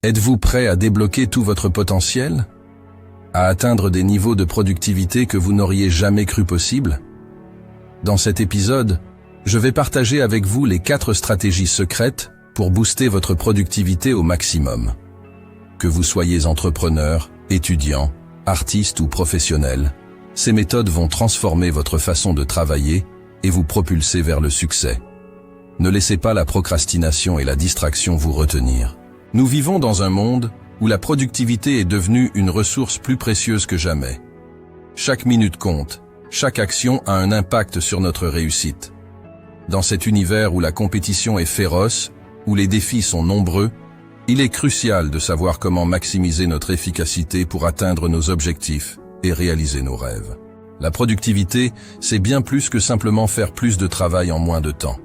Êtes-vous prêt à débloquer tout votre potentiel? À atteindre des niveaux de productivité que vous n'auriez jamais cru possible? Dans cet épisode, je vais partager avec vous les 4 stratégies secrètes pour booster votre productivité au maximum. Que vous soyez entrepreneur, étudiant, artiste ou professionnel, ces méthodes vont transformer votre façon de travailler et vous propulser vers le succès. Ne laissez pas la procrastination et la distraction vous retenir. Nous vivons dans un monde où la productivité est devenue une ressource plus précieuse que jamais. Chaque minute compte, chaque action a un impact sur notre réussite. Dans cet univers où la compétition est féroce, où les défis sont nombreux, il est crucial de savoir comment maximiser notre efficacité pour atteindre nos objectifs et réaliser nos rêves. La productivité, c'est bien plus que simplement faire plus de travail en moins de temps.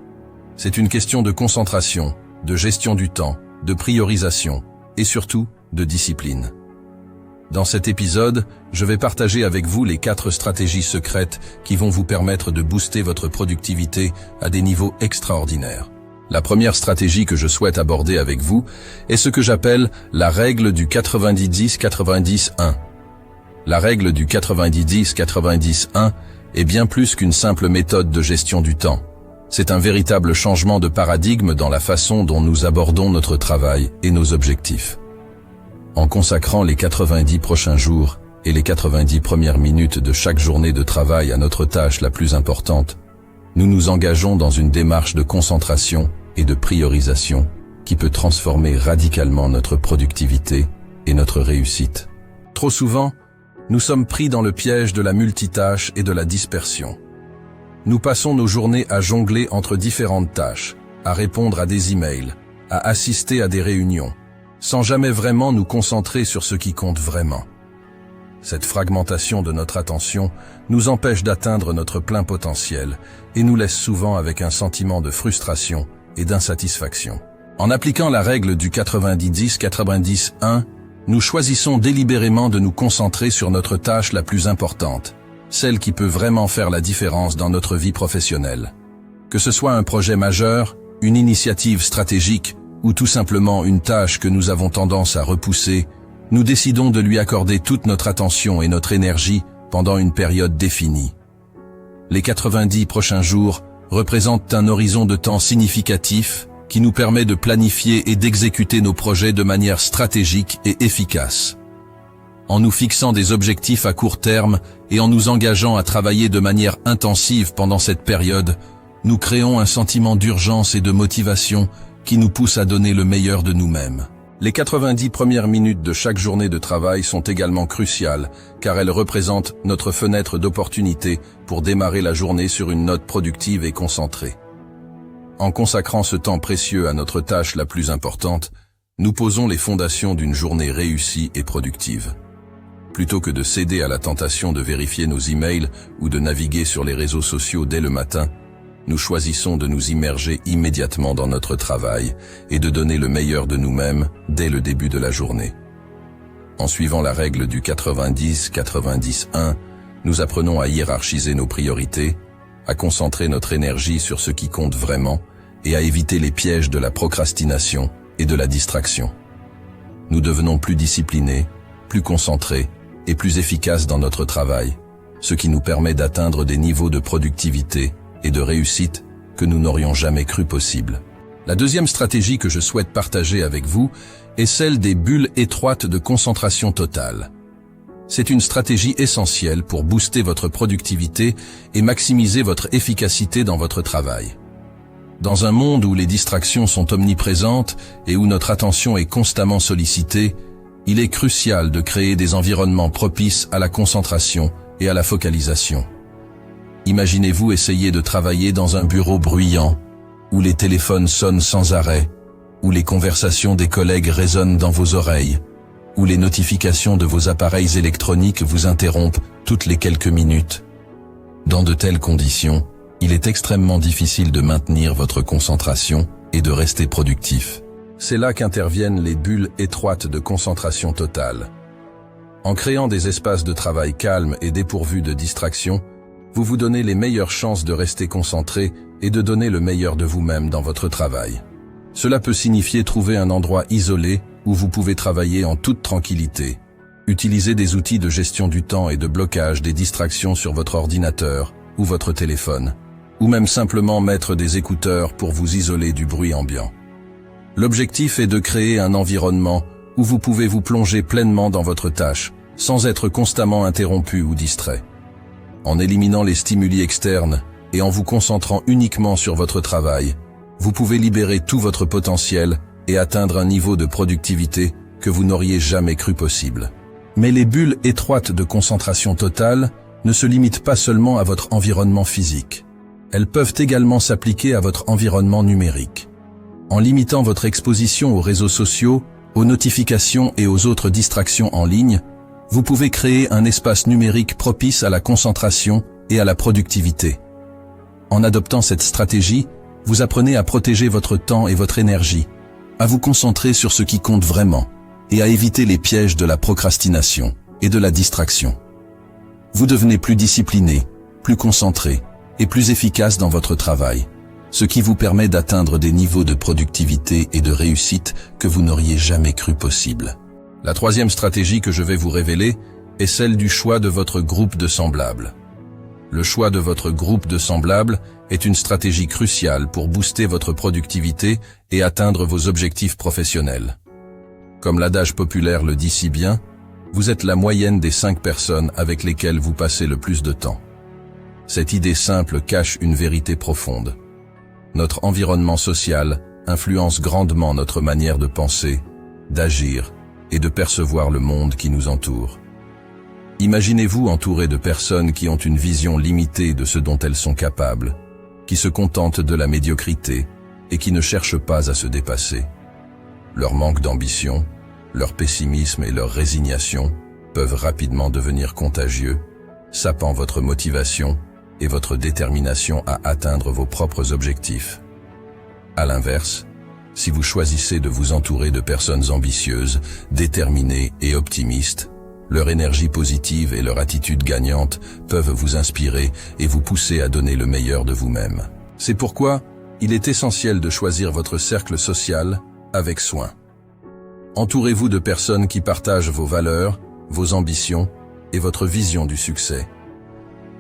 C'est une question de concentration, de gestion du temps, de priorisation et surtout de discipline. Dans cet épisode, je vais partager avec vous les 4 stratégies secrètes qui vont vous permettre de booster votre productivité à des niveaux extraordinaires. La première stratégie que je souhaite aborder avec vous est ce que j'appelle la règle du 90-90-1. La règle du 90-90-1 est bien plus qu'une simple méthode de gestion du temps. C'est un véritable changement de paradigme dans la façon dont nous abordons notre travail et nos objectifs. En consacrant les 90 prochains jours et les 90 premières minutes de chaque journée de travail à notre tâche la plus importante, nous nous engageons dans une démarche de concentration et de priorisation qui peut transformer radicalement notre productivité et notre réussite. Trop souvent, nous sommes pris dans le piège de la multitâche et de la dispersion. Nous passons nos journées à jongler entre différentes tâches, à répondre à des emails, à assister à des réunions, sans jamais vraiment nous concentrer sur ce qui compte vraiment. Cette fragmentation de notre attention nous empêche d'atteindre notre plein potentiel et nous laisse souvent avec un sentiment de frustration et d'insatisfaction. En appliquant la règle du 90-90-1, nous choisissons délibérément de nous concentrer sur notre tâche la plus importante, celle qui peut vraiment faire la différence dans notre vie professionnelle. Que ce soit un projet majeur, une initiative stratégique ou tout simplement une tâche que nous avons tendance à repousser, nous décidons de lui accorder toute notre attention et notre énergie pendant une période définie. Les 90 prochains jours représentent un horizon de temps significatif qui nous permet de planifier et d'exécuter nos projets de manière stratégique et efficace. En nous fixant des objectifs à court terme et en nous engageant à travailler de manière intensive pendant cette période, nous créons un sentiment d'urgence et de motivation qui nous pousse à donner le meilleur de nous-mêmes. Les 90 premières minutes de chaque journée de travail sont également cruciales car elles représentent notre fenêtre d'opportunité pour démarrer la journée sur une note productive et concentrée. En consacrant ce temps précieux à notre tâche la plus importante, nous posons les fondations d'une journée réussie et productive. Plutôt que de céder à la tentation de vérifier nos emails ou de naviguer sur les réseaux sociaux dès le matin, nous choisissons de nous immerger immédiatement dans notre travail et de donner le meilleur de nous-mêmes dès le début de la journée. En suivant la règle du 90-90-1, nous apprenons à hiérarchiser nos priorités, à concentrer notre énergie sur ce qui compte vraiment et à éviter les pièges de la procrastination et de la distraction. Nous devenons plus disciplinés, plus concentrés et plus efficaces dans notre travail, ce qui nous permet d'atteindre des niveaux de productivité et de réussite que nous n'aurions jamais cru possible. La deuxième stratégie que je souhaite partager avec vous est celle des bulles étroites de concentration totale. C'est une stratégie essentielle pour booster votre productivité et maximiser votre efficacité dans votre travail. Dans un monde où les distractions sont omniprésentes et où notre attention est constamment sollicitée, il est crucial de créer des environnements propices à la concentration et à la focalisation. Imaginez-vous essayer de travailler dans un bureau bruyant, où les téléphones sonnent sans arrêt, où les conversations des collègues résonnent dans vos oreilles, où les notifications de vos appareils électroniques vous interrompent toutes les quelques minutes. Dans de telles conditions, il est extrêmement difficile de maintenir votre concentration et de rester productif. C'est là qu'interviennent les bulles étroites de concentration totale. En créant des espaces de travail calmes et dépourvus de distractions, vous vous donnez les meilleures chances de rester concentré et de donner le meilleur de vous-même dans votre travail. Cela peut signifier trouver un endroit isolé où vous pouvez travailler en toute tranquillité. Utilisez des outils de gestion du temps et de blocage des distractions sur votre ordinateur ou votre téléphone, ou même simplement mettre des écouteurs pour vous isoler du bruit ambiant. L'objectif est de créer un environnement où vous pouvez vous plonger pleinement dans votre tâche, sans être constamment interrompu ou distrait. En éliminant les stimuli externes et en vous concentrant uniquement sur votre travail, vous pouvez libérer tout votre potentiel et atteindre un niveau de productivité que vous n'auriez jamais cru possible. Mais les bulles étroites de concentration totale ne se limitent pas seulement à votre environnement physique. Elles peuvent également s'appliquer à votre environnement numérique. En limitant votre exposition aux réseaux sociaux, aux notifications et aux autres distractions en ligne, vous pouvez créer un espace numérique propice à la concentration et à la productivité. En adoptant cette stratégie, vous apprenez à protéger votre temps et votre énergie, à vous concentrer sur ce qui compte vraiment, et à éviter les pièges de la procrastination et de la distraction. Vous devenez plus discipliné, plus concentré et plus efficace dans votre travail, ce qui vous permet d'atteindre des niveaux de productivité et de réussite que vous n'auriez jamais cru possible. La troisième stratégie que je vais vous révéler est celle du choix de votre groupe de semblables. Le choix de votre groupe de semblables est une stratégie cruciale pour booster votre productivité et atteindre vos objectifs professionnels. Comme l'adage populaire le dit si bien, vous êtes la moyenne des 5 personnes avec lesquelles vous passez le plus de temps. Cette idée simple cache une vérité profonde. Notre environnement social influence grandement notre manière de penser, d'agir et de percevoir le monde qui nous entoure. Imaginez-vous entouré de personnes qui ont une vision limitée de ce dont elles sont capables, qui se contentent de la médiocrité et qui ne cherchent pas à se dépasser. Leur manque d'ambition, leur pessimisme et leur résignation peuvent rapidement devenir contagieux, sapant votre motivation et votre détermination à atteindre vos propres objectifs. À l'inverse, si vous choisissez de vous entourer de personnes ambitieuses, déterminées et optimistes, leur énergie positive et leur attitude gagnante peuvent vous inspirer et vous pousser à donner le meilleur de vous-même. C'est pourquoi il est essentiel de choisir votre cercle social avec soin. Entourez-vous de personnes qui partagent vos valeurs, vos ambitions et votre vision du succès.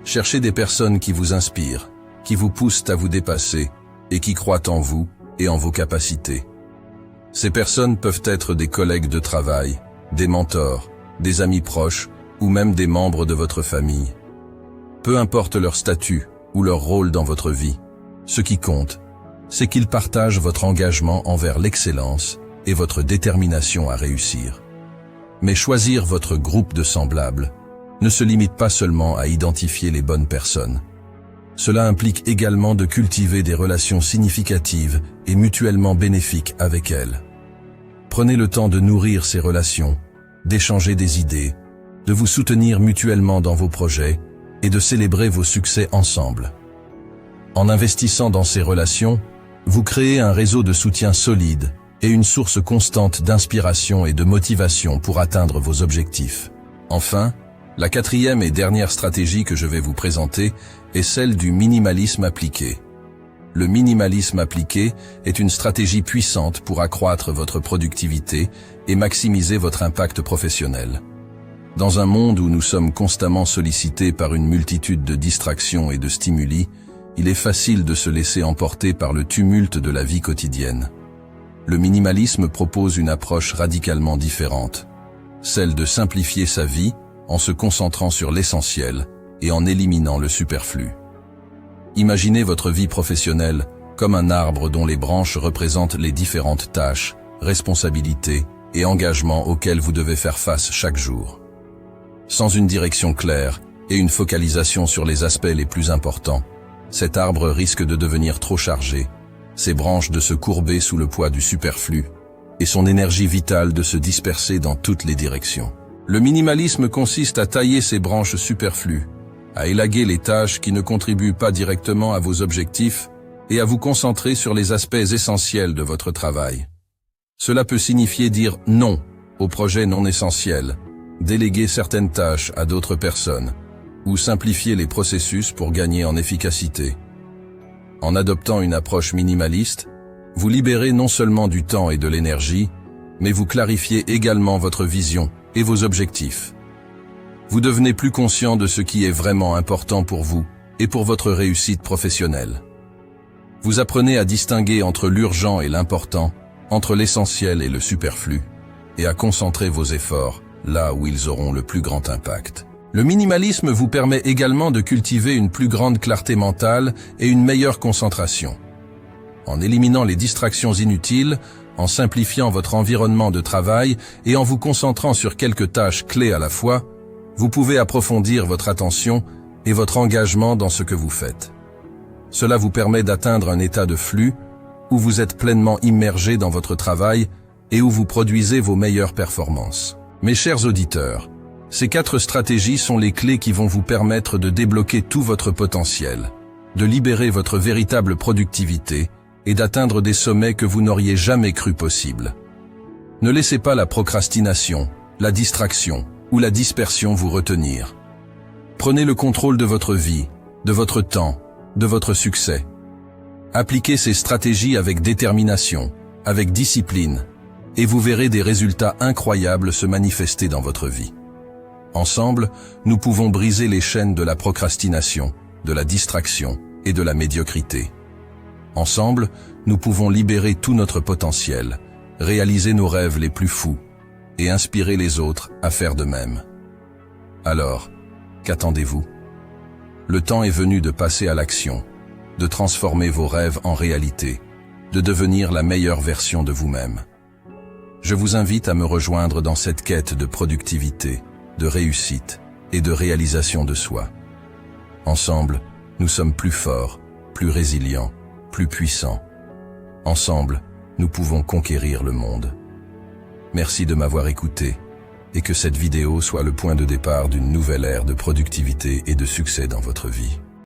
Cherchez des personnes qui vous inspirent, qui vous poussent à vous dépasser et qui croient en vous et en vos capacités. Ces personnes peuvent être des collègues de travail, des mentors, des amis proches ou même des membres de votre famille. Peu importe leur statut ou leur rôle dans votre vie, ce qui compte, c'est qu'ils partagent votre engagement envers l'excellence et votre détermination à réussir. Mais choisir votre groupe de semblables ne se limite pas seulement à identifier les bonnes personnes. Cela implique également de cultiver des relations significatives et mutuellement bénéfiques avec elles. Prenez le temps de nourrir ces relations, d'échanger des idées, de vous soutenir mutuellement dans vos projets et de célébrer vos succès ensemble. En investissant dans ces relations, vous créez un réseau de soutien solide et une source constante d'inspiration et de motivation pour atteindre vos objectifs. Enfin, la quatrième et dernière stratégie que je vais vous présenter est celle du minimalisme appliqué. Le minimalisme appliqué est une stratégie puissante pour accroître votre productivité et maximiser votre impact professionnel. Dans un monde où nous sommes constamment sollicités par une multitude de distractions et de stimuli, il est facile de se laisser emporter par le tumulte de la vie quotidienne. Le minimalisme propose une approche radicalement différente, celle de simplifier sa vie en se concentrant sur l'essentiel et en éliminant le superflu. Imaginez votre vie professionnelle comme un arbre dont les branches représentent les différentes tâches, responsabilités et engagements auxquels vous devez faire face chaque jour. Sans une direction claire et une focalisation sur les aspects les plus importants, cet arbre risque de devenir trop chargé, ses branches de se courber sous le poids du superflu et son énergie vitale de se disperser dans toutes les directions. Le minimalisme consiste à tailler ces branches superflues, à élaguer les tâches qui ne contribuent pas directement à vos objectifs et à vous concentrer sur les aspects essentiels de votre travail. Cela peut signifier dire non aux projets non essentiels, déléguer certaines tâches à d'autres personnes, ou simplifier les processus pour gagner en efficacité. En adoptant une approche minimaliste, vous libérez non seulement du temps et de l'énergie, mais vous clarifiez également votre vision et vos objectifs. Vous devenez plus conscient de ce qui est vraiment important pour vous et pour votre réussite professionnelle. Vous apprenez à distinguer entre l'urgent et l'important, entre l'essentiel et le superflu, et à concentrer vos efforts là où ils auront le plus grand impact. Le minimalisme vous permet également de cultiver une plus grande clarté mentale et une meilleure concentration. En éliminant les distractions inutiles, en simplifiant votre environnement de travail et en vous concentrant sur quelques tâches clés à la fois, vous pouvez approfondir votre attention et votre engagement dans ce que vous faites. Cela vous permet d'atteindre un état de flux où vous êtes pleinement immergé dans votre travail et où vous produisez vos meilleures performances. Mes chers auditeurs, ces 4 stratégies sont les clés qui vont vous permettre de débloquer tout votre potentiel, de libérer votre véritable productivité et d'atteindre des sommets que vous n'auriez jamais cru possibles. Ne laissez pas la procrastination, la distraction ou la dispersion vous retenir. Prenez le contrôle de votre vie, de votre temps, de votre succès. Appliquez ces stratégies avec détermination, avec discipline, et vous verrez des résultats incroyables se manifester dans votre vie. Ensemble, nous pouvons briser les chaînes de la procrastination, de la distraction et de la médiocrité. Ensemble, nous pouvons libérer tout notre potentiel, réaliser nos rêves les plus fous et inspirer les autres à faire de même. Alors, qu'attendez-vous ? Le temps est venu de passer à l'action, de transformer vos rêves en réalité, de devenir la meilleure version de vous-même. Je vous invite à me rejoindre dans cette quête de productivité, de réussite et de réalisation de soi. Ensemble, nous sommes plus forts, plus résilients, plus puissants. Ensemble, nous pouvons conquérir le monde. Merci de m'avoir écouté et que cette vidéo soit le point de départ d'une nouvelle ère de productivité et de succès dans votre vie.